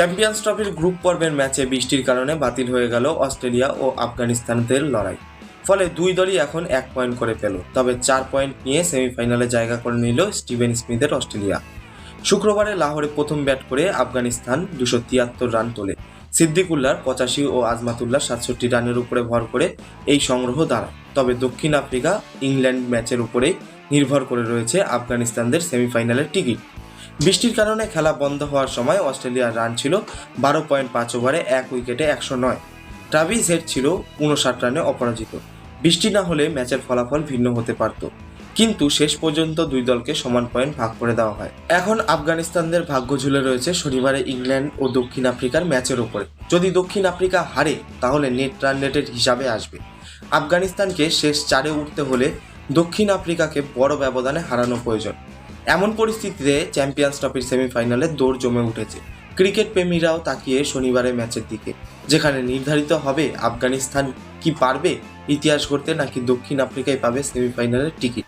Champions ট্রফির group পর্বের ম্যাচে বৃষ্টির কারণে বাতিল হয়ে গেল অস্ট্রেলিয়া ও আফগানিস্তানের লড়াই। ফলে দুই দলই এখন 1 পয়েন্ট করে পেল। তবে 4 পয়েন্ট নিয়ে সেমিফাইনালে জায়গা করে নিল স্টিভেন স্মিথের অস্ট্রেলিয়া। শুক্রবারে লাহোরে প্রথম ব্যাট করে আফগানিস্তান 273 রান তোলে। সিদ্দিকুল্লাহর 85 ও আজমাতুল্লাহ 67 রানের উপরে ভর করে এই সংগ্রহ দাঁড়ায়। তবে দক্ষিণ আফ্রিকা ইংল্যান্ড ম্যাচের উপরেই নির্ভর করে রয়েছে আফগানিস্তানদের সেমিফাইনালের টিকিট। বৃষ্টির কারণে খেলা বন্ধ হওয়ার সময় অস্ট্রেলিয়ার রান ছিল 12.5 ওভারে 1 উইকেটে 109। ট্রাভিস হেড ছিল 59 রানে অপরাজিত। বৃষ্টি না হলে ম্যাচের ফলাফল ভিন্ন হতে পারত, কিন্তু শেষ পর্যন্ত দুই দলকে সমান পয়েন্ট ভাগ করে দেওয়া হয়। এখন আফগানিস্তানদের ভাগ্য ঝুলে রয়েছে শনিবারে ইংল্যান্ড ও দক্ষিণ আফ্রিকার ম্যাচের উপরে। যদি দক্ষিণ আফ্রিকা হারে তাহলে নেট রান রেটের হিসাবে আসবে। আফগানিস্তানকে শেষ 4-এ উঠতে হলে দক্ষিণ আফ্রিকাকে বড় ব্যবধানে হারানো প্রয়োজন। এমন পরিস্থিতিতে চ্যাম্পিয়ন্স ট্রফির সেমিফাইনালে দৌড় জমে উঠেছে। ক্রিকেট প্রেমীরাও তাকিয়ে শনিবারের ম্যাচের দিকে, যেখানে নির্ধারিত হবে আফগানিস্তান কি পারবে ইতিহাস গড়তে, নাকি দক্ষিণ আফ্রিকায় পাবে সেমিফাইনালের টিকিট।